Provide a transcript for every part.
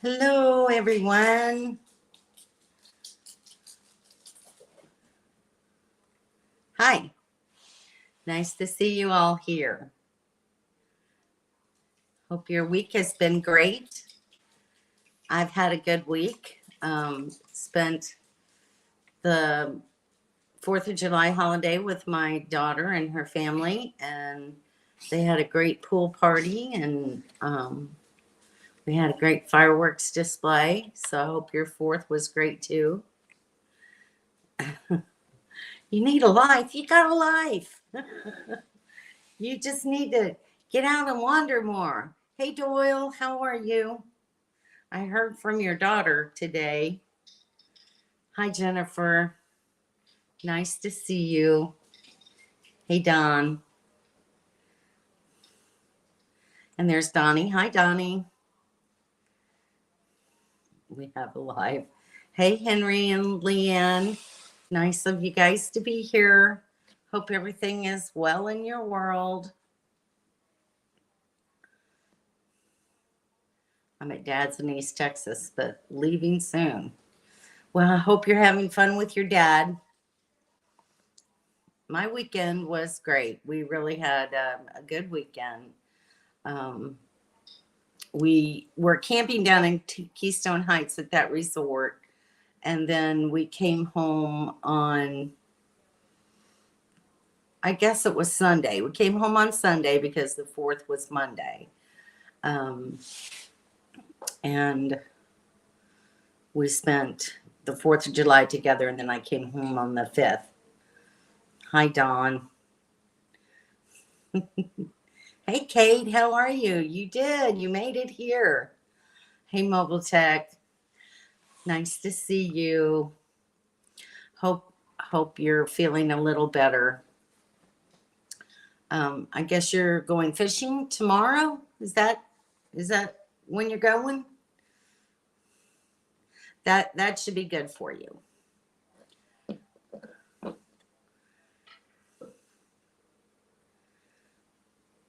Hello, everyone. Hi. Nice to see you all here. Hope your week has been great. I've had a good week. Spent the 4th of July holiday with my daughter and her family, and they had a great pool party, and we had a great fireworks display. So I hope your 4th was great too. You need a life. You got a life. You just need to get out and wander more. Hey, Doyle, how are you? I heard from your daughter today. Hi, Jennifer. Nice to see you. Hey, Don. And there's Donnie. Hi, Donnie. We have a live. Hey, Henry and Leanne. Nice of you guys to be here. Hope everything is well in your world. I'm at Dad's in East Texas, but leaving soon. Well, I hope you're having fun with your dad. My weekend was great. We really had a good weekend. Um, we were camping down in Keystone Heights at that resort, and then we came home on, I guess it was Sunday. We came home on Sunday because the 4th was Monday. Um, and we spent the 4th of July together, and then I came home on the 5th. Hi, Dawn. Hey, Kate, how are you? You did. You made it here. Hey, Mobile Tech. Nice to see you. Hope you're feeling a little better. I guess you're going fishing tomorrow. Is that when you're going? That should be good for you.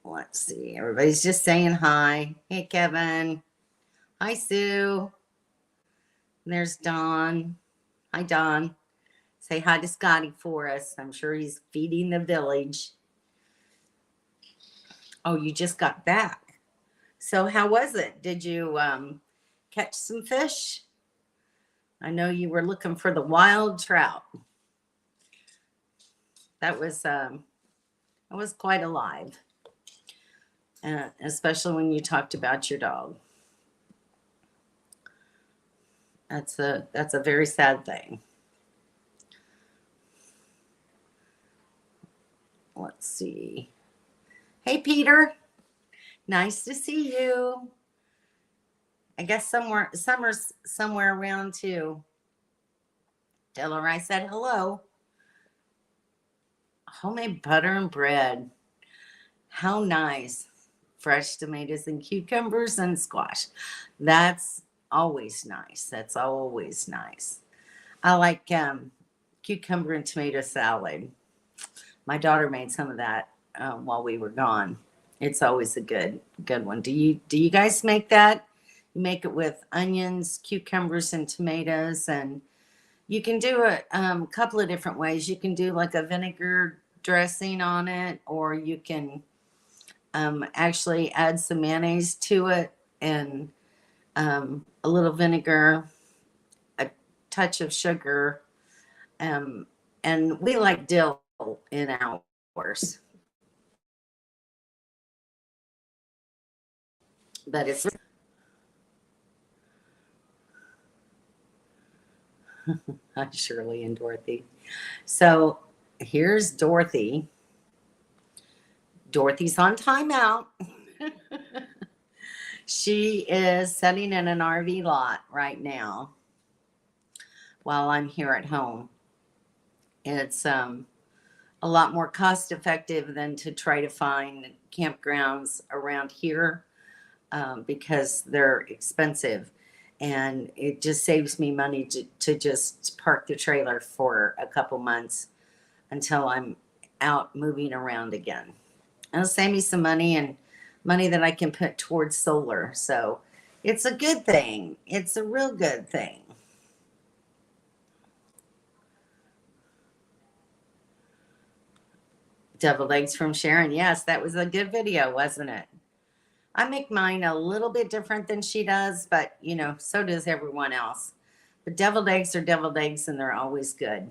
Let's see. Everybody's just saying hi. Hey, Kevin. Hi, Sue. And there's Don. Hi, Don. Say hi to Scotty for us. I'm sure he's feeding the village. Oh, you just got back. So how was it? Did you catch some fish? I know you were looking for the wild trout. That was quite alive, especially when you talked about your dog. That's a very sad thing. Let's see. Hey, Peter. Nice to see you. I guess summer's somewhere around too. Tell her I said hello. Homemade butter and bread. How nice. Fresh tomatoes and cucumbers and squash. That's always nice. That's always nice. I like cucumber and tomato salad. My daughter made some of that while we were gone. It's always a good one. Do you guys make that? You make it with onions, cucumbers, and tomatoes, and you can do it a couple of different ways. You can do like a vinegar dressing on it, or you can actually add some mayonnaise to it and a little vinegar, a touch of sugar, and we like dill in ours. But it's Hi, Shirley and Dorothy. So here's Dorothy. Dorothy's on timeout. She is sitting in an RV lot right now while I'm here at home. It's a lot more cost effective than to try to find campgrounds around here because they're expensive. And it just saves me money to just park the trailer for a couple months until I'm out moving around again. It'll save me some money and money that I can put towards solar. So It's a good thing. It's a real good thing. Deviled eggs from Sharon. Yes, that was a good video, wasn't it? I make mine a little bit different than she does, but so does everyone else. But deviled eggs are deviled eggs and they're always good.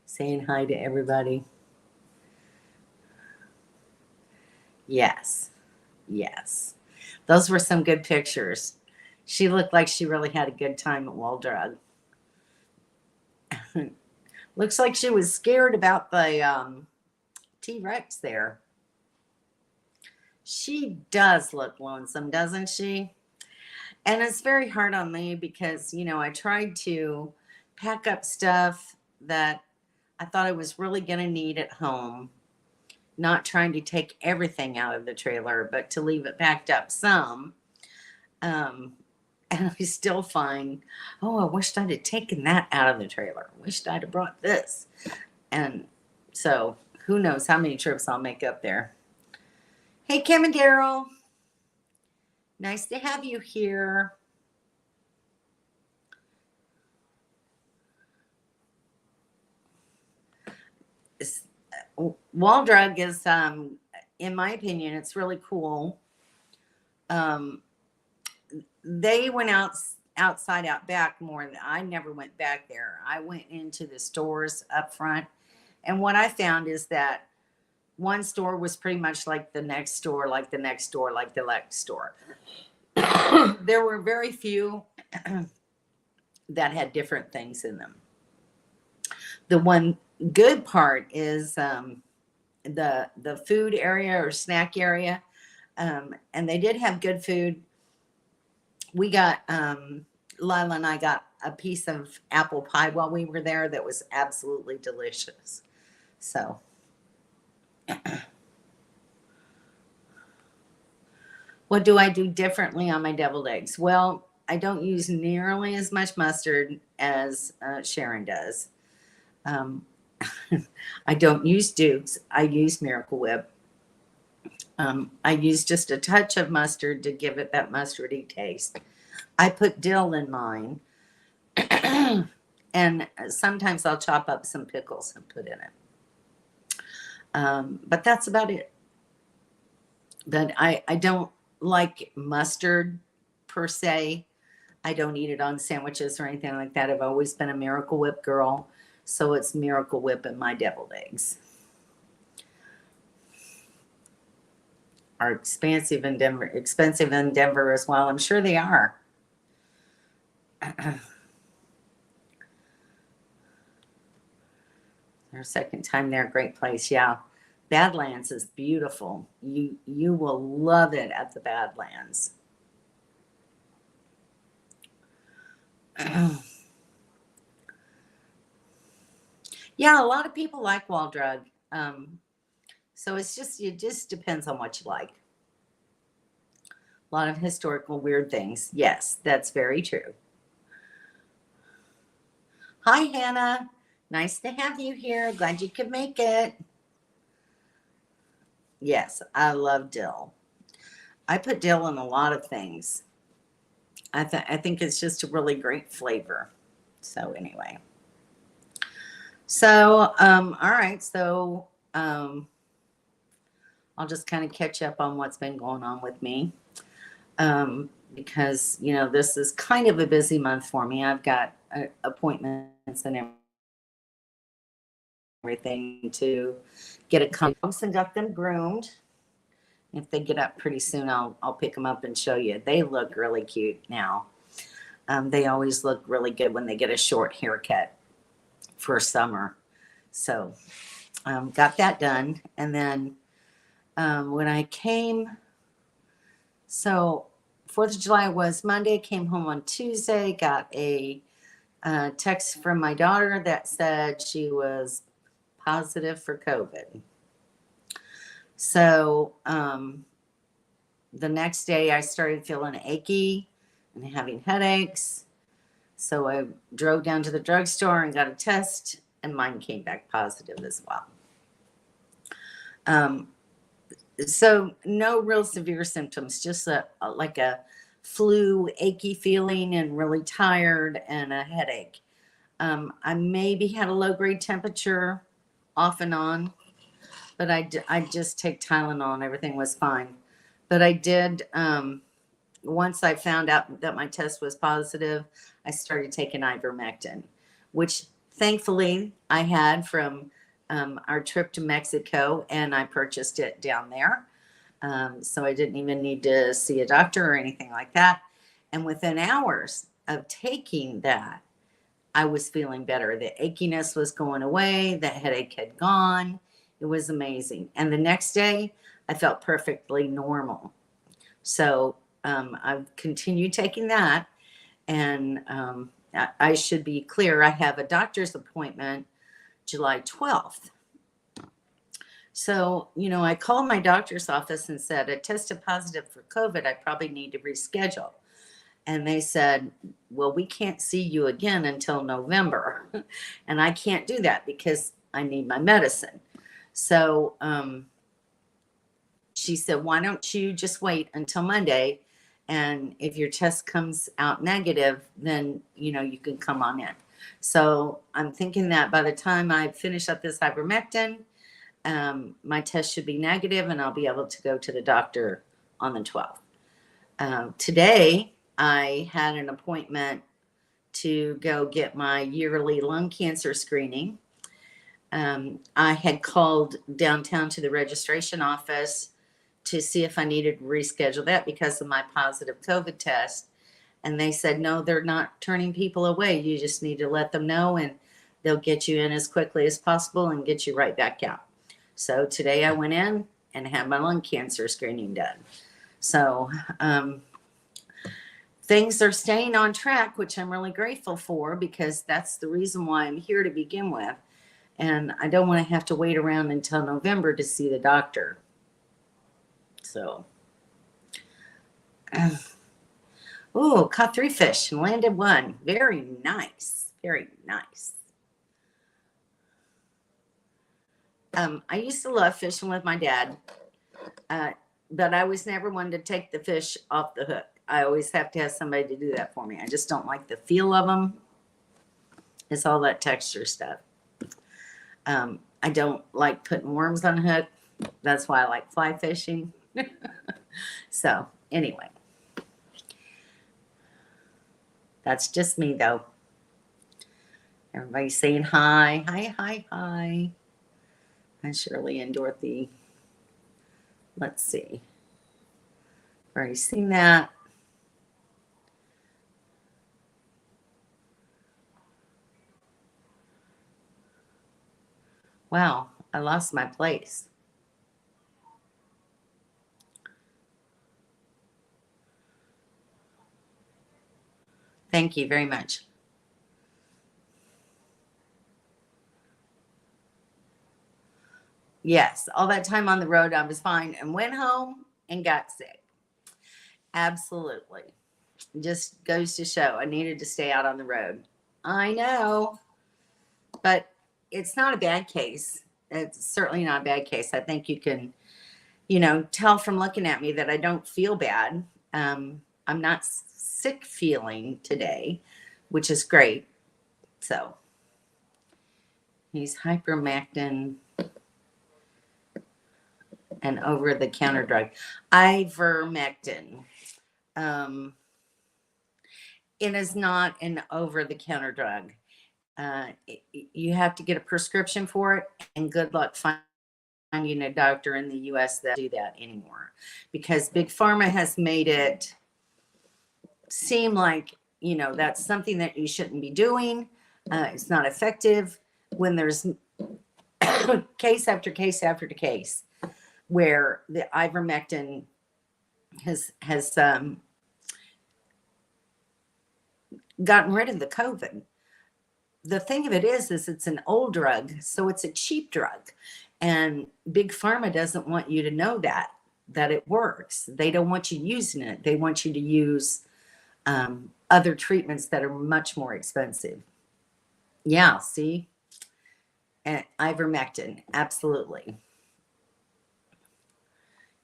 Saying hi to everybody. Yes. Yes. Those were some good pictures. She looked like she really had a good time at Wall Drug. Looks like she was scared about the T-Rex there. She does look lonesome, doesn't she? And it's very hard on me because, I tried to pack up stuff that I thought I was really going to need at home, not trying to take everything out of the trailer, but to leave it packed up some. And I still find, oh, I wished I'd have taken that out of the trailer. Wished I'd have brought this. And so who knows how many trips I'll make up there. Hey, Kim and Daryl. Nice to have you here. Wall Drug is, in my opinion, it's really cool. They went outside out back more than I never went back there. I went into the stores up front. And what I found is that one store was pretty much like the next store, like the next store, like the next store. There were very few that had different things in them. The one good part is the food area or snack area, and they did have good food. We got Lila and I got a piece of apple pie while we were there that was absolutely delicious. So what do I do differently on my deviled eggs? Well, I don't use nearly as much mustard as Sharon does. I don't use Duke's. I use Miracle Whip. I use just a touch of mustard to give it that mustardy taste. I put dill in mine. And sometimes I'll chop up some pickles and put in it. But that's about it. But I don't like mustard per se. I don't eat it on sandwiches or anything like that. I've always been a Miracle Whip girl. So it's Miracle Whip in my deviled eggs. Are expensive in Denver as well. I'm sure they are. Our second time there, great place. Yeah. Badlands is beautiful. You will love it at the Badlands. Yeah, a lot of people like Wall Drug. So it just depends on what you like. A lot of historical weird things. Yes, that's very true. Hi, Hannah. Nice to have you here. Glad you could make it. Yes, I love dill. I put dill in a lot of things. I think it's just a really great flavor. So anyway. So, all right. So, I'll just kind of catch up on what's been going on with me. Because, this is kind of a busy month for me. I've got appointments and everything to get a dogs and got them groomed. If they get up pretty soon, I'll pick them up and show you. They look really cute now. They always look really good when they get a short haircut for summer. So, got that done. And then when I came, so 4th of July was Monday, came home on Tuesday, got a text from my daughter that said she was positive for COVID. So the next day I started feeling achy and having headaches. So I drove down to the drugstore and got a test, and mine came back positive as well. So no real severe symptoms, just like a flu, achy feeling, and really tired, and a headache. I maybe had a low grade temperature off and on, but I just take Tylenol and everything was fine. But I did, once I found out that my test was positive, I started taking ivermectin, which thankfully I had from our trip to Mexico, and I purchased it down there. So I didn't even need to see a doctor or anything like that. And within hours of taking that, I was feeling better. The achiness was going away, the headache had gone. It was amazing. And the next day, I felt perfectly normal. So I've continued taking that. And I should be clear, I have a doctor's appointment July 12th. So, I called my doctor's office and said, I tested positive for COVID. I probably need to reschedule. And they said, well, we can't see you again until November. And I can't do that because I need my medicine. So she said, why don't you just wait until Monday? And if your test comes out negative, then, you can come on in. So I'm thinking that by the time I finish up this ivermectin, my test should be negative and I'll be able to go to the doctor on the 12th. Today, I had an appointment to go get my yearly lung cancer screening. I had called downtown to the registration office to see if I needed to reschedule that because of my positive COVID test. And they said, no, they're not turning people away. You just need to let them know and they'll get you in as quickly as possible and get you right back out. So today I went in and had my lung cancer screening done. So things are staying on track, which I'm really grateful for because that's the reason why I'm here to begin with. And I don't want to have to wait around until November to see the doctor. So, caught 3 fish and landed 1. Very nice. Very nice. I used to love fishing with my dad, but I was never one to take the fish off the hook. I always have to have somebody to do that for me. I just don't like the feel of them. It's all that texture stuff. I don't like putting worms on a hook. That's why I like fly fishing. So anyway, that's just me though. Everybody's saying hi, hi, hi, hi. Hi, Shirley and Dorothy. Let's see. Already seen that. Wow, I lost my place. Thank you very much. Yes, all that time on the road, I was fine and went home and got sick. Absolutely. Just goes to show I needed to stay out on the road. I know, but it's not a bad case. It's certainly not a bad case. I think you can, tell from looking at me that I don't feel bad. I'm not sick feeling today, which is great. So he's hypermectin and over the counter drug. Ivermectin. It is not an over the counter drug. You have to get a prescription for it, and good luck finding a doctor in the US that do that anymore because Big Pharma has made it seem like, that's something that you shouldn't be doing. It's not effective when there's case after case after case where the ivermectin has gotten rid of the COVID. The thing of it is it's an old drug, so it's a cheap drug. And Big Pharma doesn't want you to know that it works. They don't want you using it. They want you to use other treatments that are much more expensive. Yeah, see? And ivermectin, absolutely.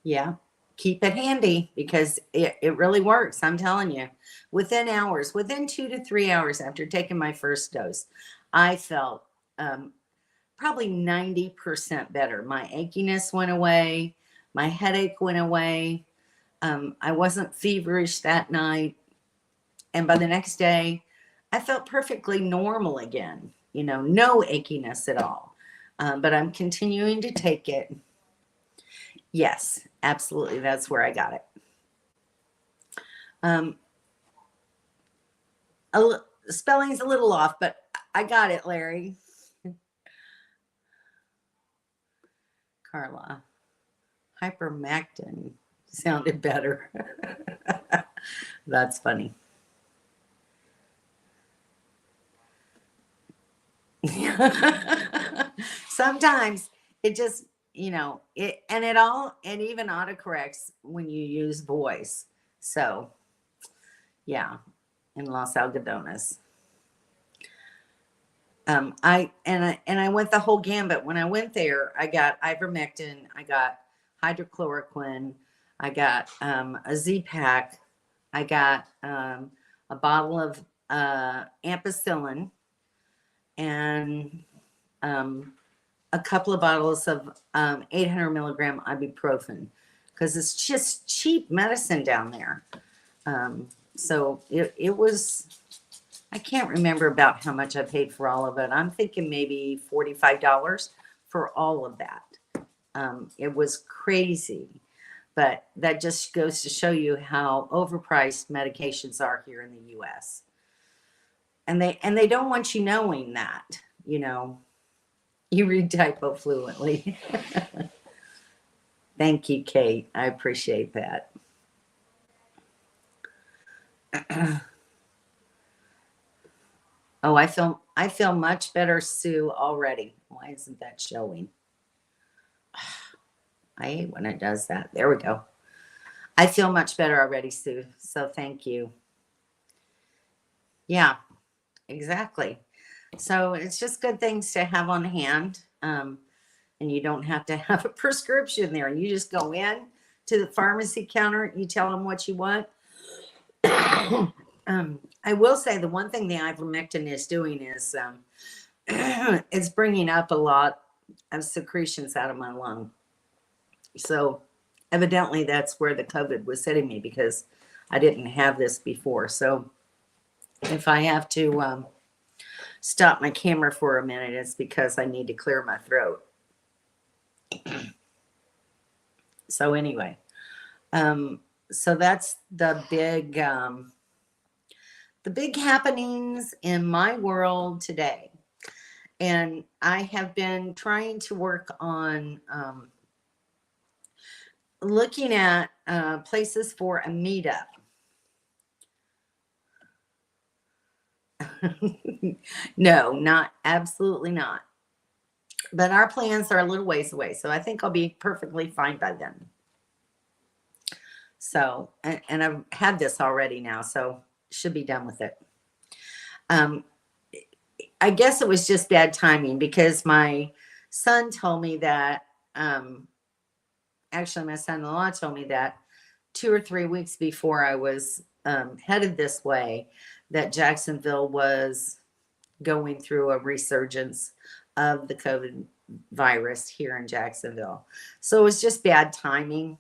Yeah. Keep it handy because it really works. I'm telling you. Within hours, within 2 to 3 hours after taking my first dose, I felt um, probably 90% better. My achiness went away. My headache went away. I wasn't feverish that night. And by the next day, I felt perfectly normal again. No achiness at all. But I'm continuing to take it. Yes, absolutely. That's where I got it. Um, spelling's a little off, but I got it, Larry. Carla. Hypermectin sounded better. That's funny. Sometimes it just, it even autocorrects when you use voice. So, yeah, in Los Algodones. I went the whole gambit. When I went there, I got ivermectin, I got hydrochloroquine, I got a Z-Pack, I got a bottle of ampicillin, and a couple of bottles of 800 milligram ibuprofen because it's just cheap medicine down there. So it was, I can't remember about how much I paid for all of it. I'm thinking maybe $45 for all of that. It was crazy, but that just goes to show you how overpriced medications are here in the US. And they don't want you knowing that, You read typo fluently. Thank you, Kate. I appreciate that. Oh, I feel much better, Sue, already. Why isn't that showing? I hate when it does that. There we go. I feel much better already, Sue. So thank you. Yeah, exactly. So it's just good things to have on hand. And you don't have to have a prescription there. You just go in to the pharmacy counter, you tell them what you want. I will say the one thing the ivermectin is doing is it's bringing up a lot of secretions out of my lung. So evidently that's where the COVID was hitting me because I didn't have this before. So if I have to stop my camera for a minute, it's because I need to clear my throat. So anyway, so that's the big happenings in my world today. And I have been trying to work on looking at places for a meetup. No, absolutely not. But our plans are a little ways away, so I think I'll be perfectly fine by then. So, and I've had this already now, so should be done with it. I guess it was just bad timing because my son told me that, actually my son-in-law told me that 2 or 3 weeks before I was headed this way, that Jacksonville was going through a resurgence of the COVID virus here in Jacksonville. So it was just bad timing.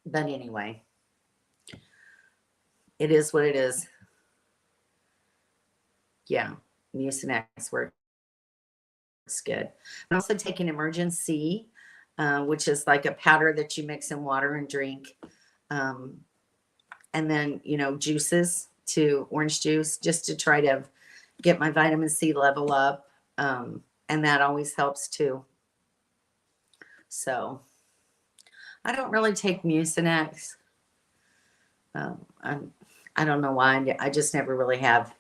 But anyway, it is what it is. Yeah, Mucinex works good. I'm also taking Emergen-C, which is like a powder that you mix in water and drink. And then, juices to orange juice just to try to get my vitamin C level up. And that always helps too. So I don't really take Mucinex. I don't know why. I just never really have.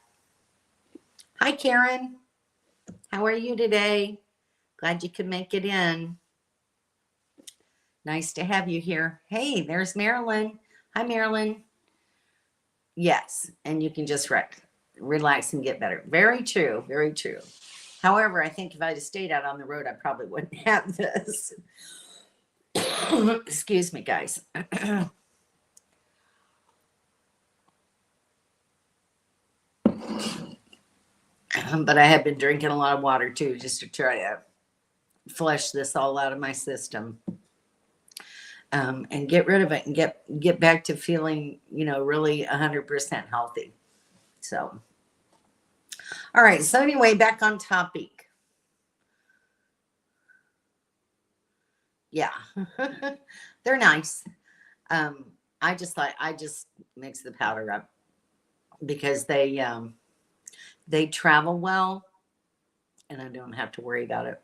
Hi, Karen. How are you today? Glad you could make it in. Nice to have you here. Hey, there's Marilyn. Hi, Marilyn. Yes, and you can just relax and get better. Very true. Very true. However, I think if I had stayed out on the road, I probably wouldn't have this. Excuse me, guys. But I have been drinking a lot of water too, just to try to flush this all out of my system, and get rid of it and get back to feeling, really 100% healthy. So, all right. So anyway, back on topic. Yeah, they're nice. I just mix the powder up because they travel well, and I don't have to worry about it.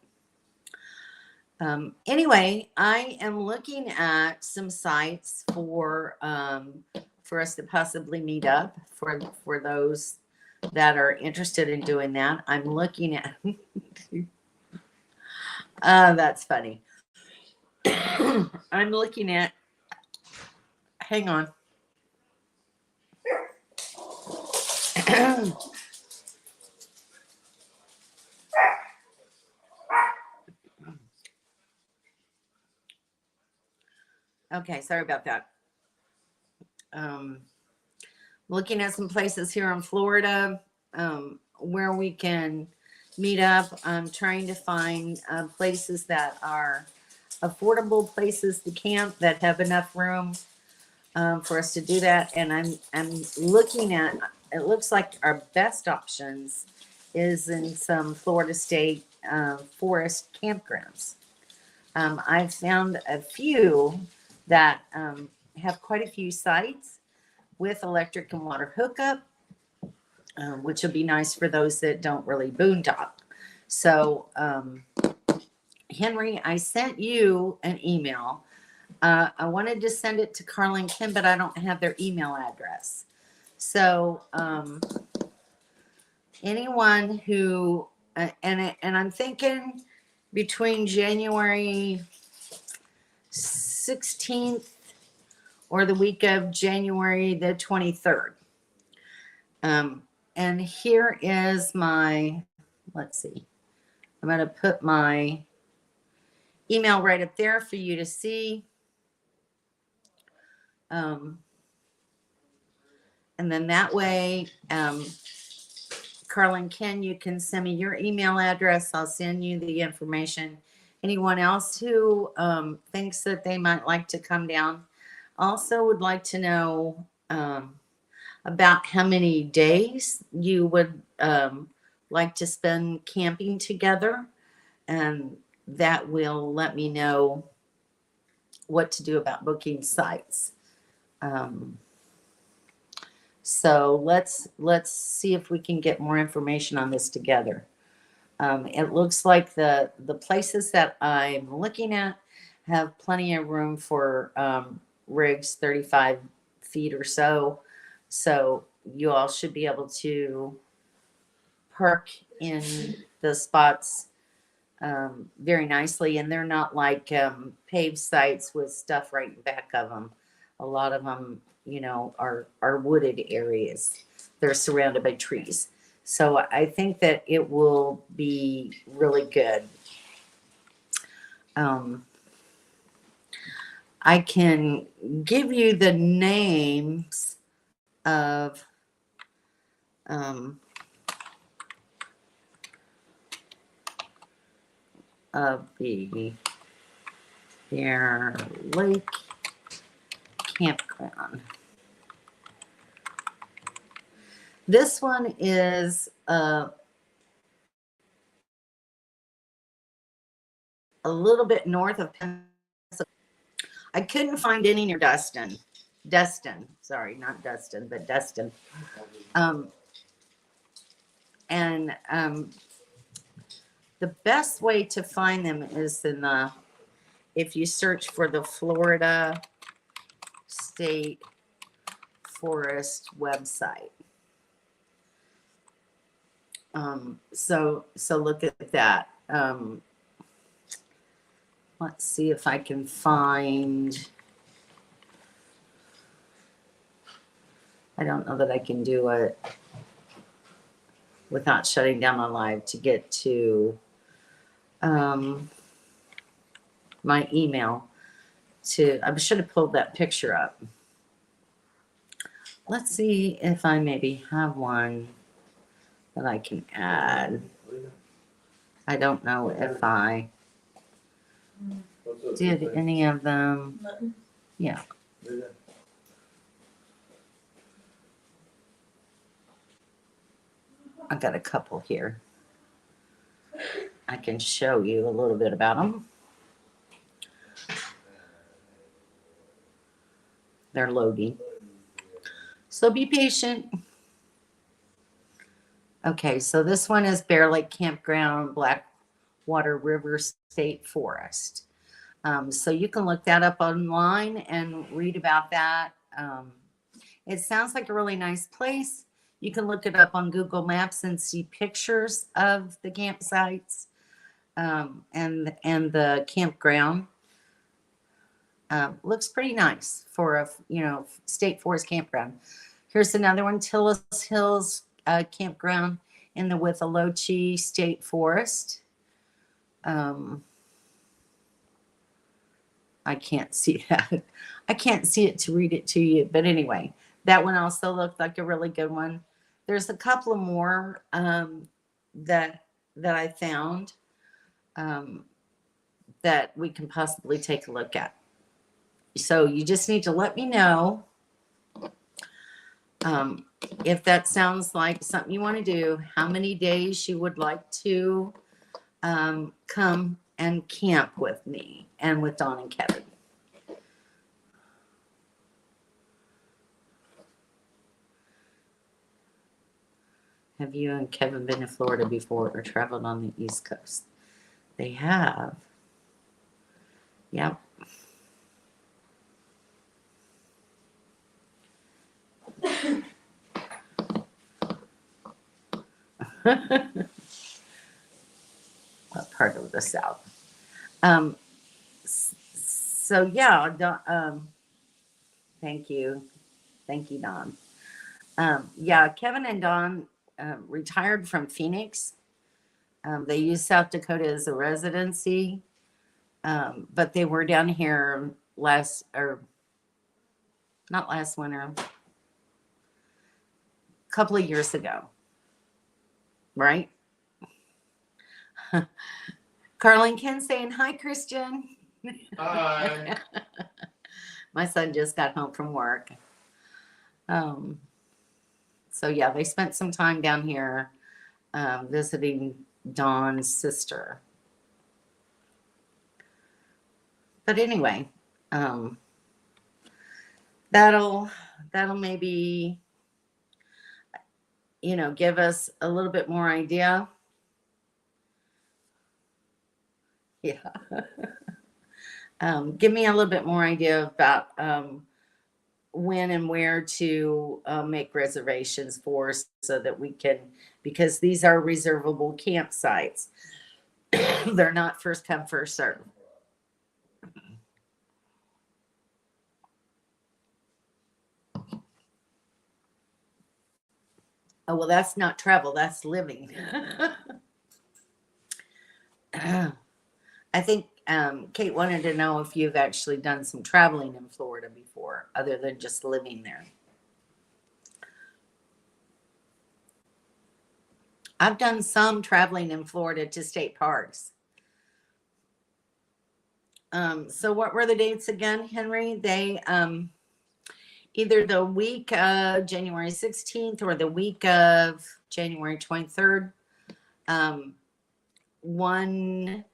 Anyway, I am looking at some sites for us to possibly meet up for those that are interested in doing that. I'm looking at. That's funny. I'm looking at. Hang on. Okay, sorry about that. Looking at some places here in Florida where we can meet up. I'm trying to find places that are affordable places to camp that have enough room for us to do that. And I'm looking at. It looks like our best options is in some Florida State forest campgrounds. I've found a few that have quite a few sites with electric and water hookup, which will be nice for those that don't really boondock. So, Henry, I sent you an email. I wanted to send it to Carl and Kim, but I don't have their email address. So, anyone who, and I'm thinking between January 16th or the week of January the 23rd. And here is my, let's see, I'm going to put my email right up there for you to see. And then that way, Carl and Ken, you can send me your email address. I'll send you the information. Anyone else who thinks that they might like to come down also would like to know about how many days you would like to spend camping together, and that will let me know what to do about booking sites. So let's see if we can get more information on this together. It looks like the places that I'm looking at have plenty of room for rigs, 35 feet or so. So you all should be able to park in the spots very nicely. And they're not like paved sites with stuff right in back of them. A lot of them, are wooded areas. They're surrounded by trees. So I think that it will be really good. I can give you the names of the Bear Lake Campground. This one is a little bit north of Pennsylvania. I couldn't find any near Destin. Sorry, not Dustin, but Destin. And the best way to find them is if you search for the Florida State Forest website. So look at that. Let's see if I can find. I don't know that I can do it without shutting down my live to get to my email. I should have pulled that picture up. Let's see if I maybe have one that I can add. I don't know if I did any of them. Yeah. I got a couple here. I can show you a little bit about them. They're loading. So be patient. Okay, so this one is Bear Lake Campground, Blackwater River State Forest. So you can look that up online and read about that. It sounds like a really nice place. You can look it up on Google Maps and see pictures of the campsites and the campground. Looks pretty nice for a state forest campground. Here's another one, Tillis Hills Campground in the Withlacoochee State Forest. I can't see that. I can't see it to read it to you, but anyway, that one also looked like a really good one. There's a couple of more that I found that we can possibly take a look at. So you just need to let me know if that sounds like something you want to do, how many days you would like to come and camp with me and with Dawn and Kevin. Have you and Kevin been to Florida before or traveled on the East Coast? They have. Yep. What part of the South? So yeah, thank you, Don. Yeah, Kevin and Don retired from Phoenix. They used South Dakota as a residency, but they were down here not last winter, a couple of years ago, right? Carlin Ken saying hi, Christian. Hi. My son just got home from work. So yeah, they spent some time down here visiting Dawn's sister. But anyway, that'll maybe give us a little bit more idea. Yeah. Give me a little bit more idea about when and where to make reservations for, so that we can, because these are reservable campsites. They're not first come, first serve. Oh, well, that's not travel, that's living. I think Kate wanted to know if you've actually done some traveling in Florida before, other than just living there. I've done some traveling in Florida to state parks. So what were the dates again, Henry? They either the week of January 16th or the week of January 23rd. One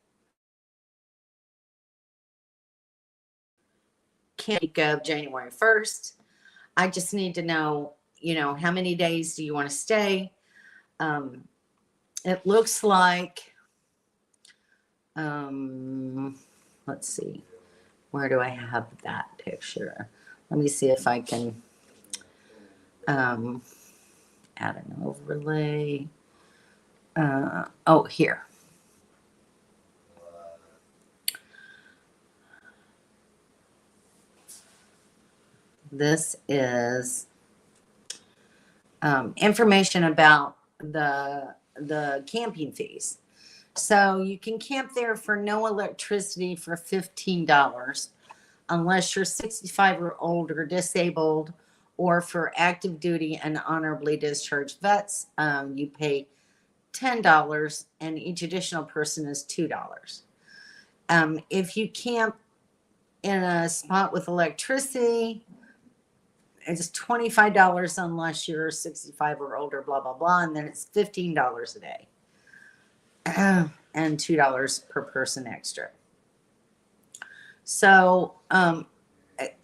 week of January 1st. I just need to know, how many days do you want to stay? It looks like, let's see, where do I have that picture? Let me see if I can add an overlay. Oh, here. This is information about the camping fees. So you can camp there for no electricity for $15. unless you're 65 or older, disabled, or for active duty and honorably discharged vets, you pay $10, and each additional person is $2. If you camp in a spot with electricity, it's $25 unless you're 65 or older, blah, blah, blah. And then it's $15 a day and $2 per person extra. So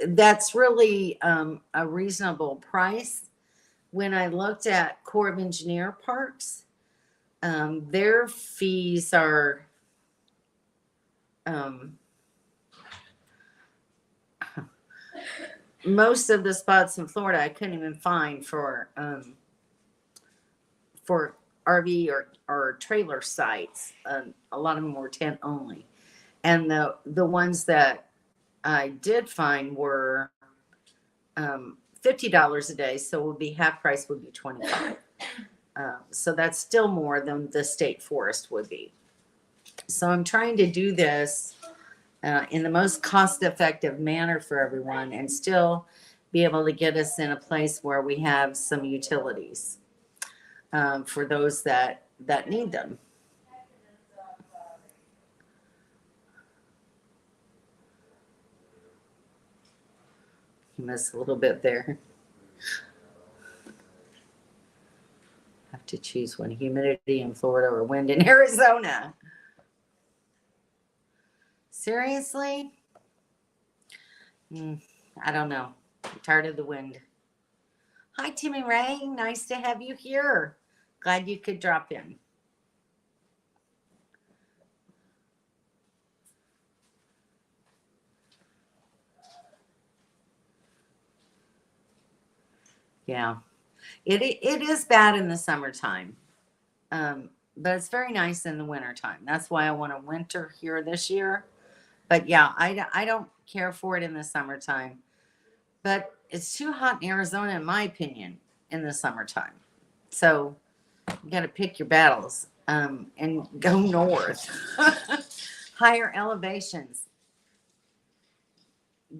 that's really a reasonable price. When I looked at Corps of Engineer parks, their fees are most of the spots in Florida I couldn't even find for RV or trailer sites. A lot of them were tent only, and the ones that I did find were $50 a day, so it would be half price would be $25. So that's still more than the state forest would be. So I'm trying to do this in the most cost-effective manner for everyone, and still be able to get us in a place where we have some utilities for those that need them. You missed a little bit there. Have to choose one: humidity in Florida or wind in Arizona. Seriously? I don't know. I'm tired of the wind. Hi, Timmy Ray. Nice to have you here. Glad you could drop in. Yeah. It is bad in the summertime. But it's very nice in the wintertime. That's why I want to winter here this year. But yeah, I don't care for it in the summertime. But it's too hot in Arizona, in my opinion, in the summertime. So you got to pick your battles and go north. Higher elevations.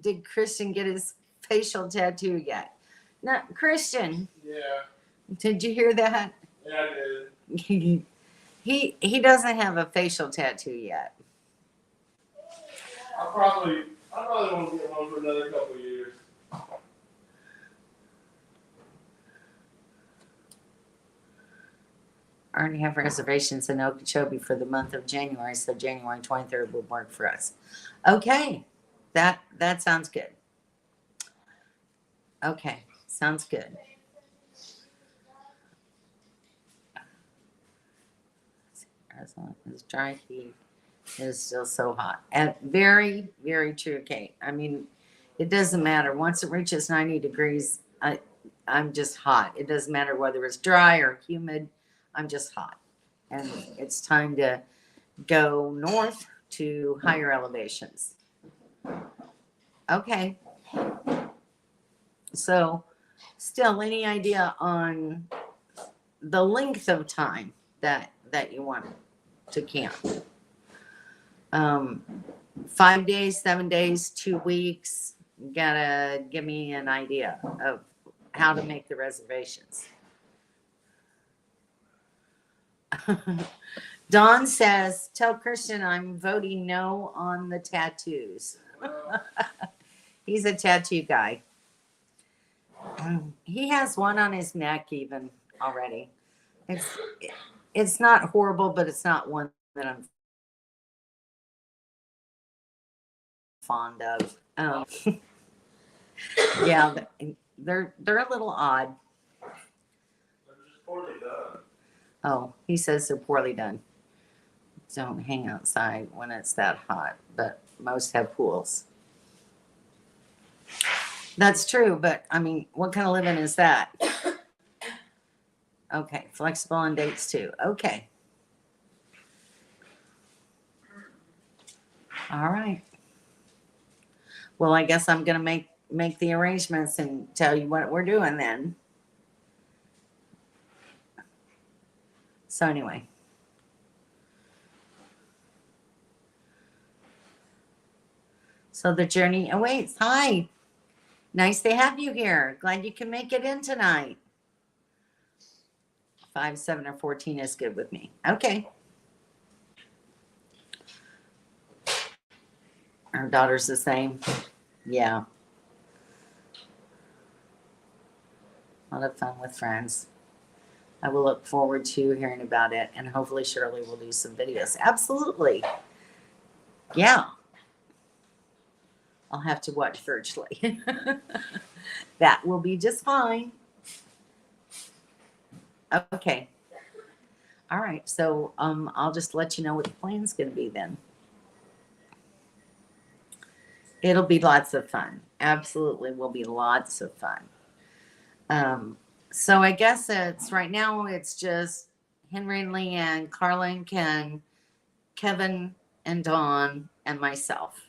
Did Christian get his facial tattoo yet? No, Christian. Yeah. Did you hear that? Yeah, I did. He doesn't have a facial tattoo yet. I probably won't get one for another couple of years. I already have reservations in Okeechobee for the month of January, so January 23rd would work for us. Okay, that sounds good. Okay, sounds good. Arizona is dry heat. It is still so hot. And very, very true, Kate. I mean, it doesn't matter. Once it reaches 90 degrees, I'm just hot. It doesn't matter whether it's dry or humid. I'm just hot. And it's time to go north to higher elevations. Okay. So still, any idea on the length of time that you want to camp? 5 days, 7 days, 2 weeks? You gotta give me an idea of how to make the reservations. Don says, tell Christian I'm voting no on the tattoos. He's a tattoo guy. He has one on his neck even already. It's not horrible, but it's not one that I'm fond of. Yeah, they're a little odd. They're just poorly done. Oh, he says they're poorly done. Don't hang outside when it's that hot, but most have pools. That's true, but I mean, what kind of living is that? Okay, flexible on dates too. Okay. All right. Well, I guess I'm gonna make the arrangements and tell you what we're doing then. So anyway. So the journey awaits. Hi. Nice to have you here. Glad you can make it in tonight. 5, 7, or 14 is good with me. Okay. Our daughter's the same. Yeah. A lot of fun with friends. I will look forward to hearing about it, and hopefully Shirley will do some videos. Absolutely. Yeah. I'll have to watch virtually. That will be just fine. Okay. All right. So I'll just let you know what the plan's going to be then. It'll be lots of fun. Absolutely will be lots of fun. So I guess it's right now it's just Henry and Leanne, Carlin, Ken, Kevin and Dawn, and myself.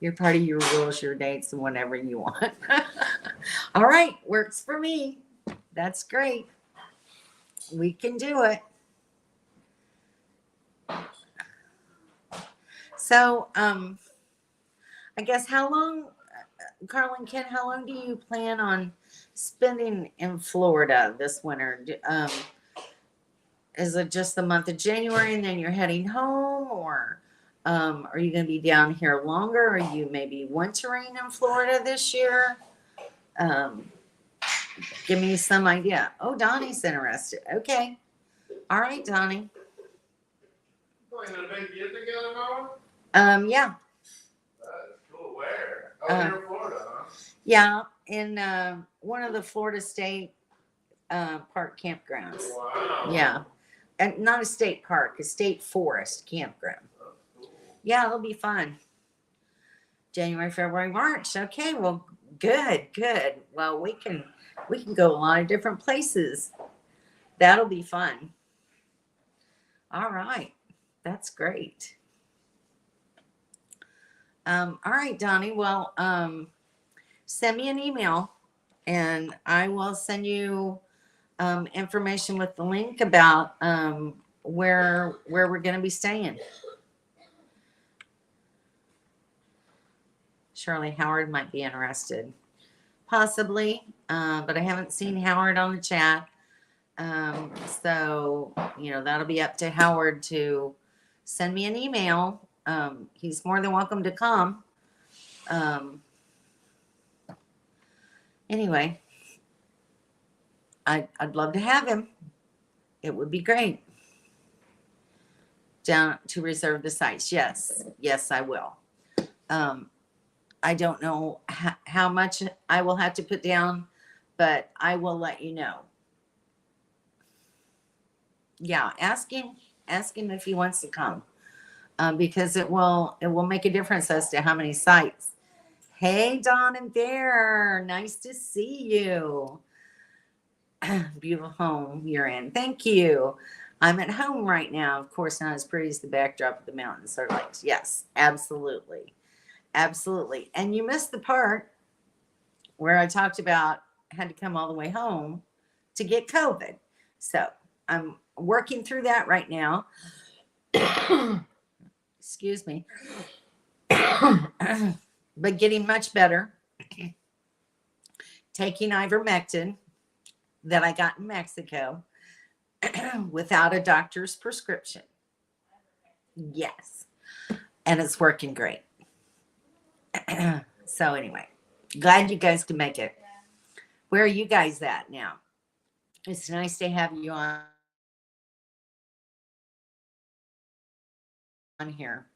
Your party, your rules, your dates, and whatever you want. All right, works for me. That's great. We can do it. So, I guess how long, Carlin, Ken, how long do you plan on spending in Florida this winter? Is it just the month of January and then you're heading home, or are you going to be down here longer? Are you maybe wintering in Florida this year? Give me some idea. Oh, Donnie's interested. Okay. All right, Donnie. Playing a big get together, Mama? Yeah. That is cool. Where? Oh, here in Florida, huh? Yeah, in one of the Florida State park campgrounds. Wow. Yeah. And not a state park, a state forest campground. That's cool. Yeah, it'll be fun. January, February, March. Okay, well, good. Well, we can go a lot of different places. That'll be fun. All right. That's great. All right, Donnie. Well, send me an email and I will send you information with the link about where we're going to be staying. Shirley Howard might be interested, possibly, but I haven't seen Howard on the chat. So that'll be up to Howard to send me an email. He's more than welcome to come. Anyway, I'd love to have him. It would be great. Down to reserve the sites. Yes, I will. I don't know how much I will have to put down, but I will let you know. Yeah, ask him if he wants to come, because it will make a difference as to how many sites. Hey, Dawn and Bear, nice to see you. Beautiful home you're in. Thank you. I'm at home right now. Of course, not as pretty as the backdrop of the mountains or lakes. Yes, absolutely. Absolutely. And you missed the part where I talked about had to come all the way home to get COVID. So I'm working through that right now. Excuse me. But getting much better. Taking ivermectin that I got in Mexico without a doctor's prescription. Yes. And it's working great. So anyway, glad you guys could make it. Where are you guys at now? It's nice to have you on here.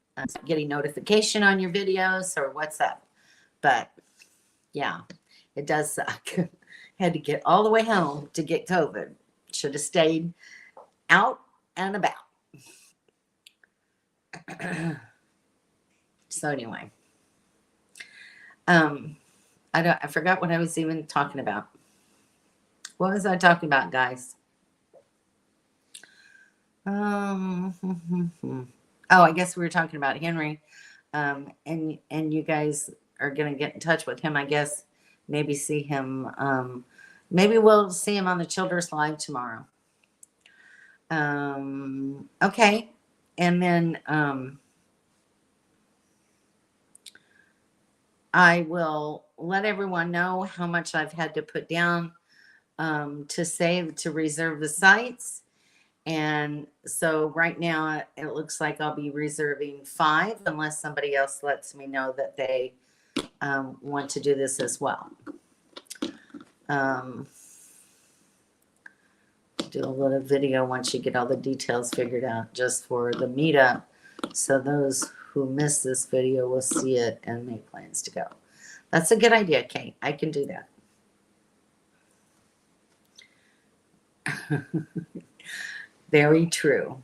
Getting notification on your videos or what's up. But yeah, it does suck. Had to get all the way home to get COVID. Should have stayed out and about. So anyway, I forgot what I was even talking about. What was I talking about, guys? Oh, I guess we were talking about Henry. And you guys are gonna get in touch with him, I guess. Maybe see him. Maybe we'll see him on the Childers Live tomorrow. Okay. And then I will let everyone know how much I've had to put down to save to reserve the sites. And so right now it looks like I'll be reserving 5 unless somebody else lets me know that they want to do this as well. Do a little video once you get all the details figured out just for the meetup. So those who miss this video will see it and make plans to go. That's a good idea, Kate. I can do that. Very true.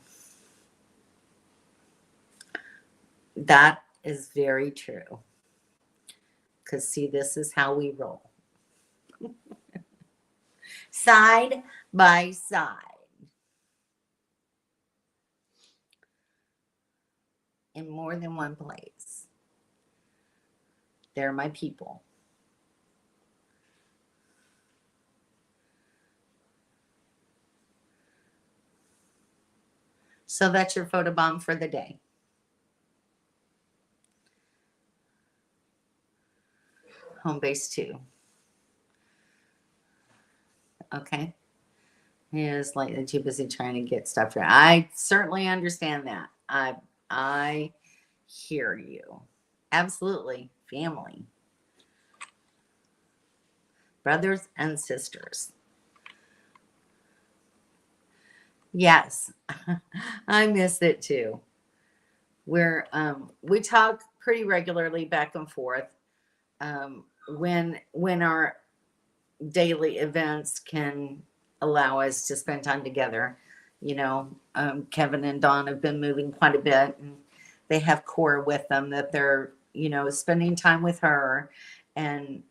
That is very true. Because, see, this is how we roll. Side by side. In more than one place. They're my people. So that's your photobomb for the day. Home base 2. Okay. He is like too busy trying to get stuff done. I certainly understand that. I hear you. Absolutely. Family. Brothers and sisters. Yes. I miss it too. We talk pretty regularly back and forth. When our daily events can allow us to spend time together. You know, Kevin and Dawn have been moving quite a bit, and they have Cora with them that they're, you know, spending time with her, and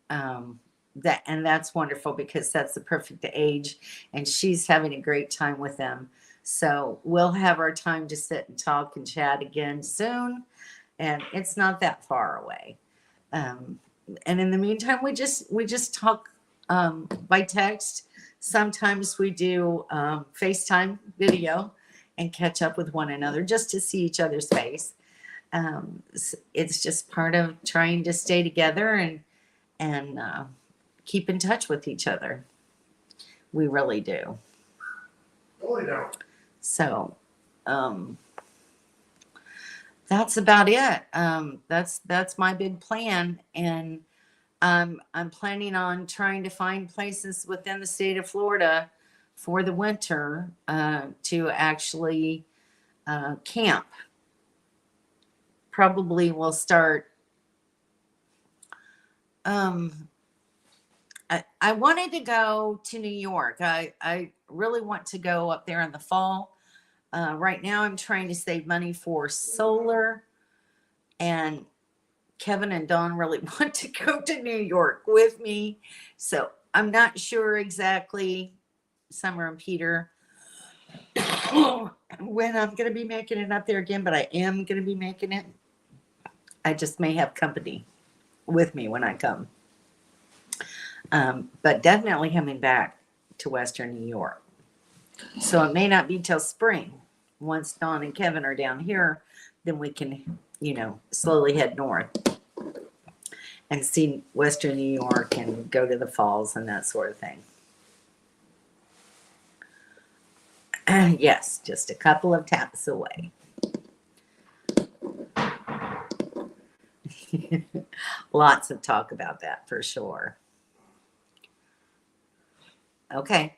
that's wonderful because that's the perfect age, and she's having a great time with them. So we'll have our time to sit and talk and chat again soon, and it's not that far away. And in the meantime, we just talk by text. Sometimes we do FaceTime video and catch up with one another just to see each other's face. It's just part of trying to stay together and keep in touch with each other. We really do. Really don't. So that's about it. That's my big plan, and I'm planning on trying to find places within the state of Florida for the winter to actually camp. Probably will start. I wanted to go to New York. I really want to go up there in the fall. Right now, I'm trying to save money for solar, and Kevin and Dawn really want to go to New York with me. So I'm not sure exactly, Summer and Peter, when I'm going to be making it up there again, but I am going to be making it. I just may have company with me when I come. But definitely coming back to Western New York. So it may not be till spring. Once Dawn and Kevin are down here, then we can, you know, slowly head north and see Western New York and go to the falls and that sort of thing. Yes, just a couple of taps away. Lots of talk about that for sure. Okay,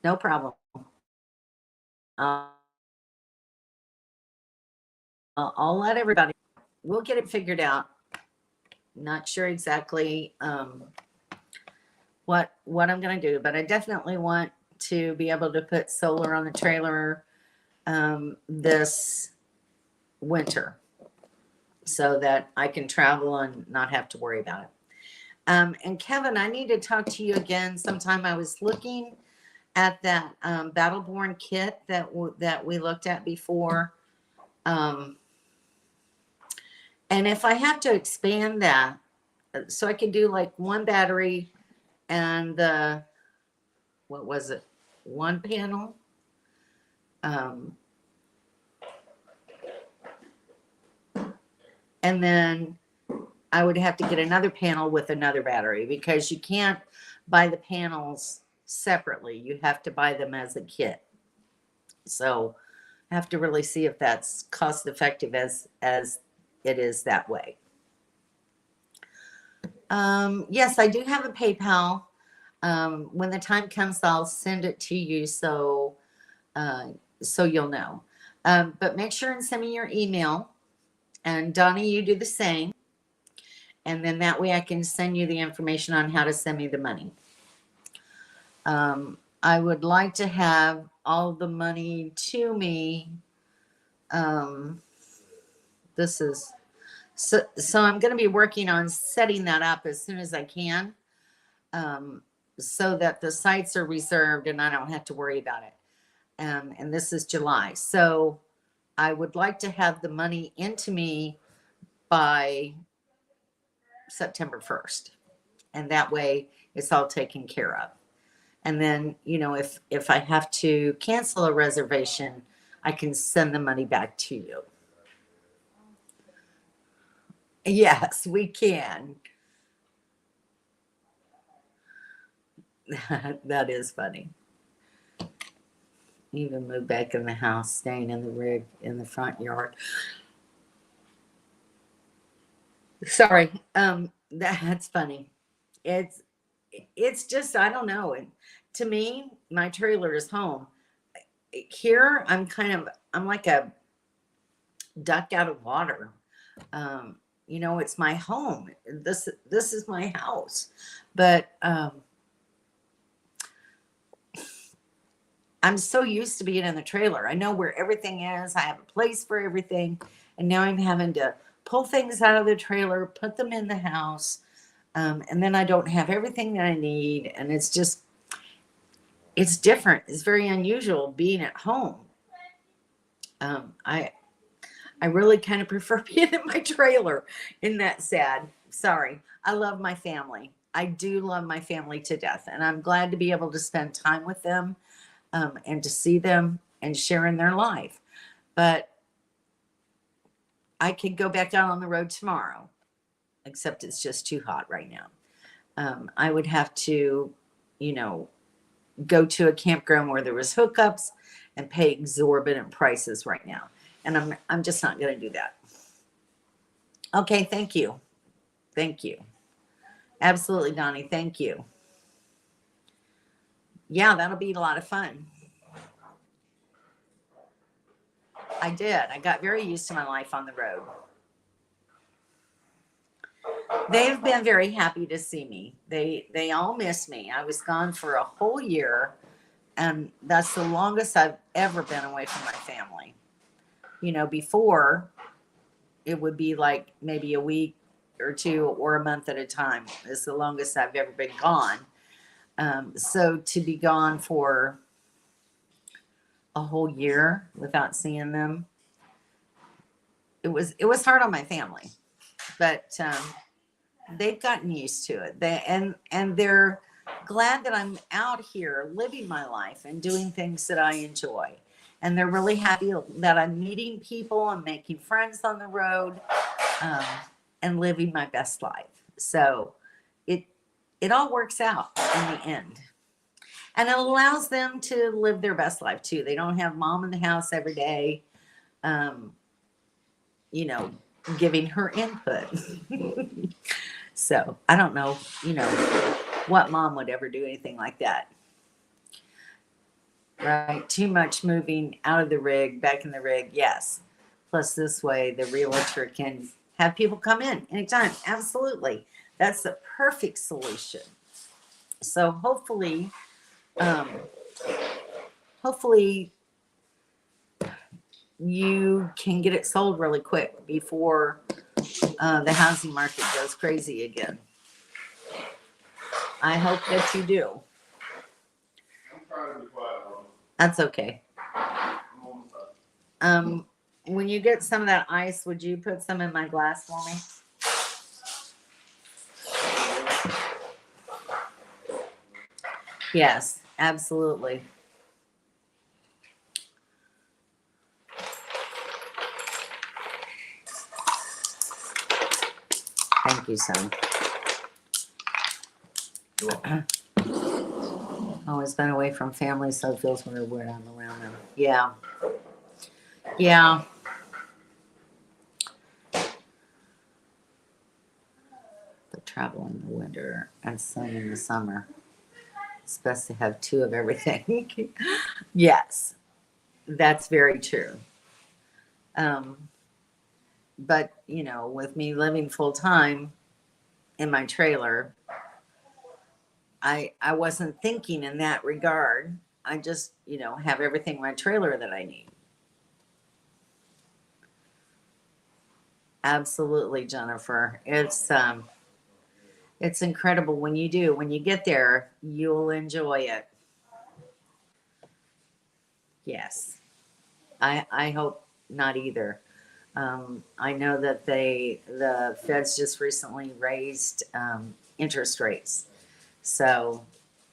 no problem. I'll let everybody, we'll get it figured out. Not sure exactly what I'm going to do, but I definitely want to be able to put solar on the trailer this winter so that I can travel and not have to worry about it. And Kevin, I need to talk to you again sometime. I was looking at that Battleborn kit that we looked at before. And if I have to expand that, so I can do like one battery and what was it? One panel. And then I would have to get another panel with another battery because you can't buy the panels separately. You have to buy them as a kit. So I have to really see if that's cost effective as it is that way. Yes, I do have a PayPal. When the time comes, I'll send it to you so you'll know. But make sure and send me your email. And Donnie, you do the same. And then that way I can send you the information on how to send me the money. I would like to have all the money to me. This is so I'm going to be working on setting that up as soon as I can, so that the sites are reserved and I don't have to worry about it. And this is July, so I would like to have the money into me by September 1st, and that way it's all taken care of. And then, you know, if I have to cancel a reservation, I can send the money back to you. Yes, we can. That is funny. Even moved back in the house, staying in the rig in the front yard. Sorry, that's funny. It's just, I don't know. And to me, my trailer is home. Here, I'm like a duck out of water. You know, it's my home. This is my house. But I'm so used to being in the trailer. I know where everything is. I have a place for everything. And now I'm having to pull things out of the trailer, put them in the house. And then I don't have everything that I need. And it's different. It's very unusual being at home. I really kind of prefer being in my trailer. Isn't that sad? Sorry. I love my family. I do love my family to death. And I'm glad to be able to spend time with them, and to see them and share in their life. But I could go back out on the road tomorrow, except it's just too hot right now. I would have to, you know, go to a campground where there was hookups and pay exorbitant prices right now. And I'm just not going to do that. Okay, thank you. Thank you. Absolutely, Donnie. Thank you. Yeah, that'll be a lot of fun. I did. I got very used to my life on the road. They've been very happy to see me. They all miss me. I was gone for a whole year, and that's the longest I've ever been away from my family. You know, before it would be like maybe a week or two or a month at a time. It's the longest I've ever been gone. So to be gone for a whole year without seeing them, it was hard on my family, but they've gotten used to it. And they're glad that I'm out here living my life and doing things that I enjoy. And they're really happy that I'm meeting people and making friends on the road, and living my best life. So it all works out in the end. And it allows them to live their best life too. They don't have mom in the house every day, you know, giving her input. So I don't know, you know, what mom would ever do anything like that. Right? Too much moving out of the rig, back in the rig. Yes. Plus this way the realtor can have people come in anytime. Absolutely. That's the perfect solution. So hopefully you can get it sold really quick before the housing market goes crazy again. I hope that you do. I'm trying to be quiet, Mom. That's okay. I'm almost done. When you get some of that ice, would you put some in my glass for me? Yes, absolutely. Thank you, son. You're welcome. Always been away from family, so it feels weird when I'm around them. Yeah. Yeah. The travel in the winter and sun in the summer. It's best to have two of everything. Yes, that's very true. But, you know, with me living full time in my trailer, I wasn't thinking in that regard. I just, you know, have everything in my trailer that I need. Absolutely, Jennifer. It's incredible when you do. When you get there, you'll enjoy it. Yes. I hope not either. I know that the feds just recently raised interest rates. So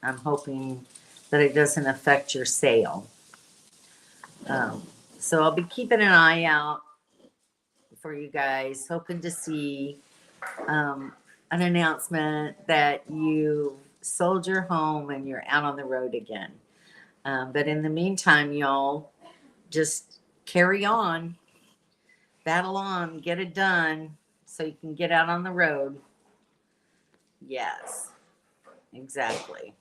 I'm hoping that it doesn't affect your sale. So I'll be keeping an eye out for you guys, hoping to see an announcement that you sold your home and you're out on the road again. But in the meantime, y'all just carry on, battle on, get it done so you can get out on the road. Yes, exactly.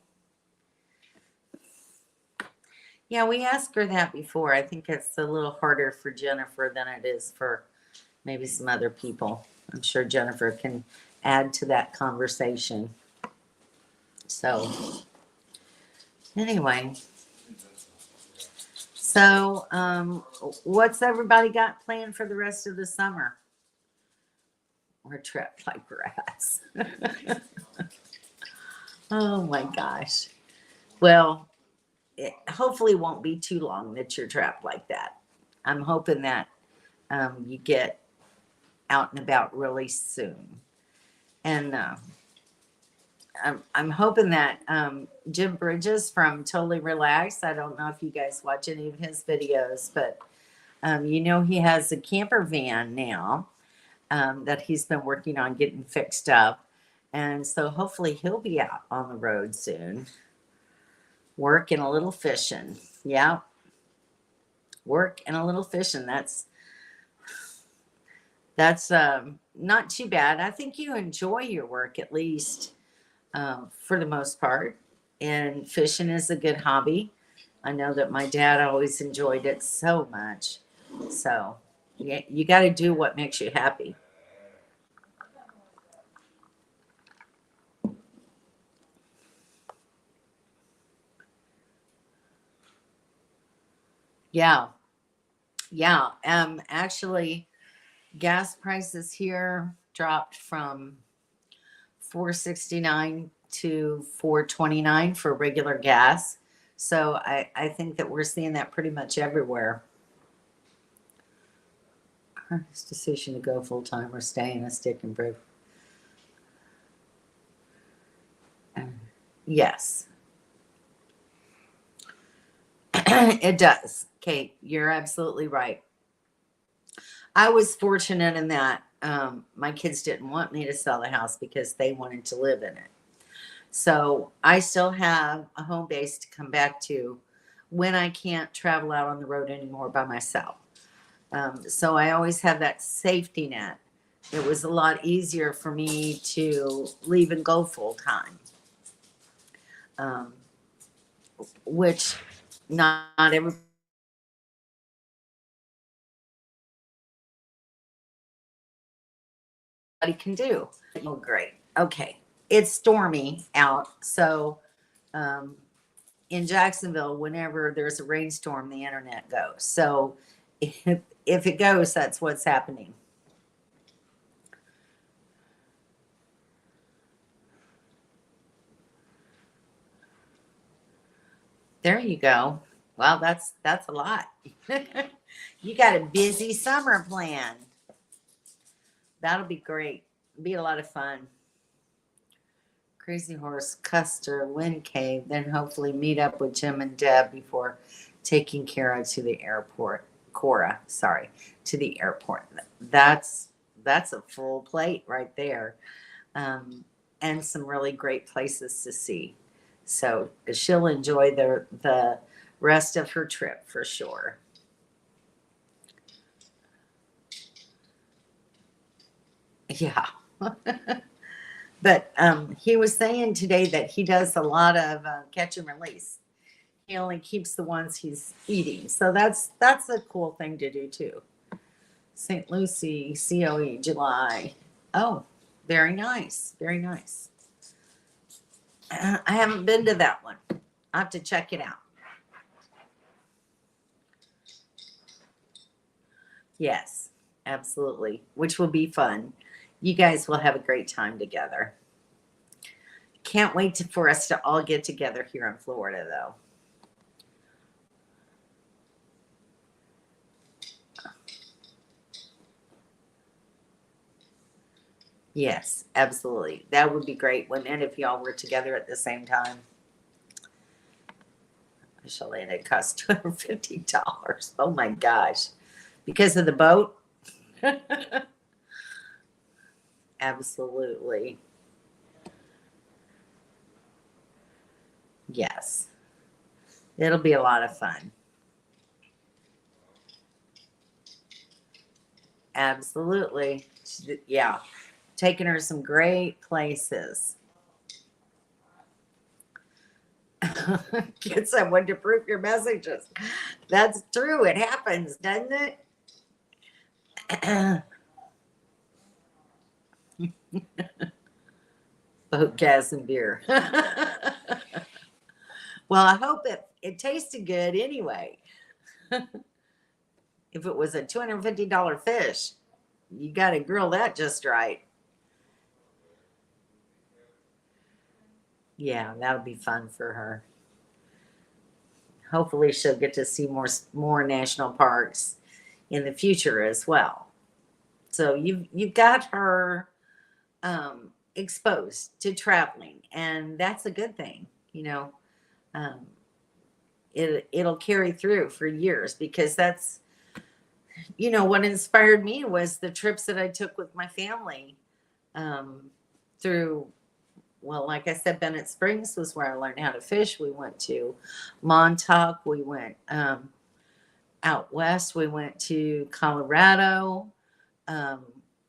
Yeah, we asked her that before. I think it's a little harder for Jennifer than it is for maybe some other people. I'm sure Jennifer can add to that conversation. So, anyway, so what's everybody got planned for the rest of the summer? We're trapped like rats. Oh my gosh. Well, it hopefully won't be too long that you're trapped like that. I'm hoping that you get out and about really soon. And I'm hoping that Jim Bridges from Totally Relaxed, I don't know if you guys watch any of his videos, but you know, he has a camper van now that he's been working on getting fixed up. And so hopefully he'll be out on the road soon. Work and a little fishing. Yeah. Work and a little fishing. That's not too bad. I think you enjoy your work at least for the most part. And fishing is a good hobby. I know that my dad always enjoyed it so much. So yeah, you got to do what makes you happy. Yeah. Yeah. Actually, gas prices here dropped from 4.69 to 4.29 for regular gas. So I think that we're seeing that pretty much everywhere. Hardest decision to go full time or stay in a stick and brick. Yes, it does. Kate, you're absolutely right. I was fortunate in that my kids didn't want me to sell the house because they wanted to live in it. So I still have a home base to come back to when I can't travel out on the road anymore by myself. So I always have that safety net. It was a lot easier for me to leave and go full time, um, which not everybody can do. Oh, great. Okay. It's stormy out. So um, in Jacksonville, whenever there's a rainstorm, the internet goes. So if it goes, that's what's happening. There you go. Well, that's a lot. You got a busy summer plan. That'll be great. Be a lot of fun. Crazy Horse, Custer, Wind Cave, then hopefully meet up with Jim and Deb before taking Kara to the airport. Cora, sorry, to the airport. That's that's a full plate right there. And some really great places to see. So she'll enjoy the rest of her trip for sure. Yeah. But he was saying today that he does a lot of catch and release. He only keeps the ones he's eating. So that's a cool thing to do too. St. Lucie, COE, July. Oh, very nice. Very nice. I haven't been to that one. I have to check it out. Yes, absolutely. Which will be fun. You guys will have a great time together. Can't wait for us to all get together here in Florida, though. Yes, absolutely. That would be great. When and if y'all were together at the same time. Michelle, it cost $250. Oh my gosh. Because of the boat? Absolutely. Yes. It'll be a lot of fun. Absolutely. Yeah. Taking her some great places. Get someone to proof your messages. That's true. It happens, doesn't it? Boat gas and beer. Well, I hope it tasted good anyway. If it was a $250 fish, you got to grill that just right. Yeah, that'll be fun for her. Hopefully, she'll get to see more national parks in the future as well. So you've got her exposed to traveling, and that's a good thing. You know, um, it'll carry through for years because that's what inspired me was the trips that I took with my family through. Well, like I said, Bennett Springs was where I learned how to fish. We went to Montauk. We went out west. We went to Colorado. Um,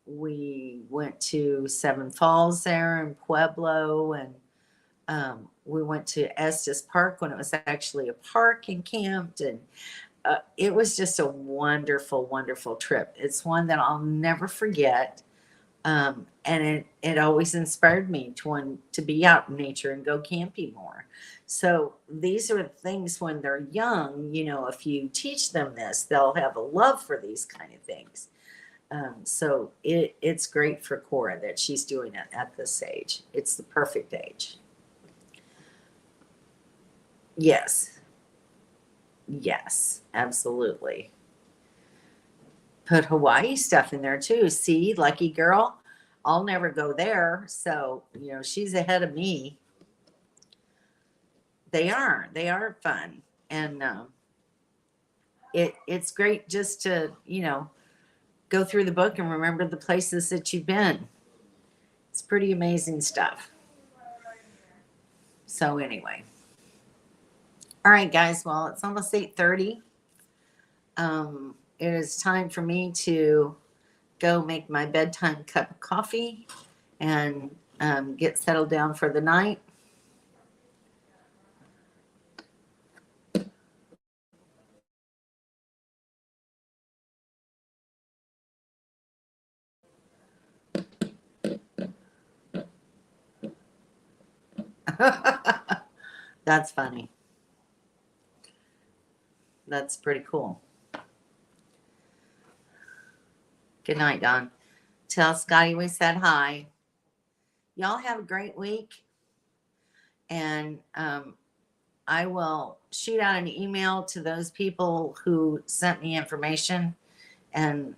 we went to Seven Falls there in Pueblo, and we went to Estes Park when it was actually a park and camped. And it was just a wonderful, wonderful trip. It's one that I'll never forget. And it always inspired me to want to be out in nature and go camping more. So these are things when they're young, if you teach them this, they'll have a love for these kind of things. So it's great for Cora that she's doing it at this age. It's the perfect age. Yes. Yes, absolutely. Put Hawaii stuff in there too. See, lucky girl. I'll never go there. So, she's ahead of me. They are fun. And it's great just to, go through the book and remember the places that you've been. It's pretty amazing stuff. So anyway. All right, guys. Well, it's almost 8:30. It is time for me to go make my bedtime cup of coffee and get settled down for the night. That's funny. That's pretty cool. Good night, Don. Tell Scotty we said hi. Y'all have a great week. And I will shoot out an email to those people who sent me information. And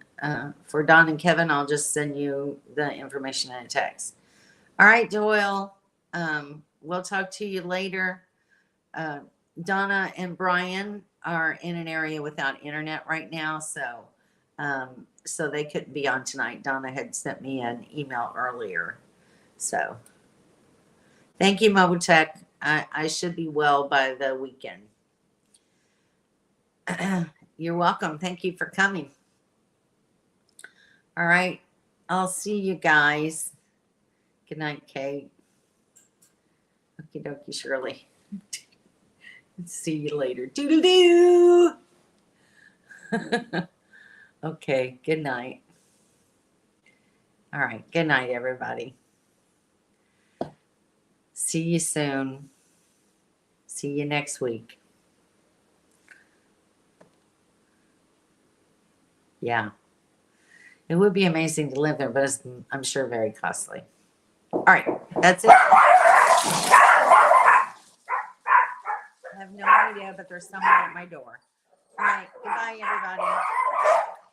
for Don and Kevin, I'll just send you the information in a text. All right, Doyle. We'll talk to you later. Donna and Brian are in an area without internet right now, so So they couldn't be on tonight. Donna had sent me an email earlier. So thank you, Mobitech. I should be well by the weekend. You're welcome. Thank you for coming. All right. I'll see you guys. Good night, Kate. Okie dokie, Shirley. See you later. Doo doo doo. Okay. Good night. All right. Good night, everybody. See you soon. See you next week. Yeah. It would be amazing to live there, but it's, I'm sure, very costly. All right. That's it. I have no idea, but there's someone at my door. All right. Goodbye, everybody.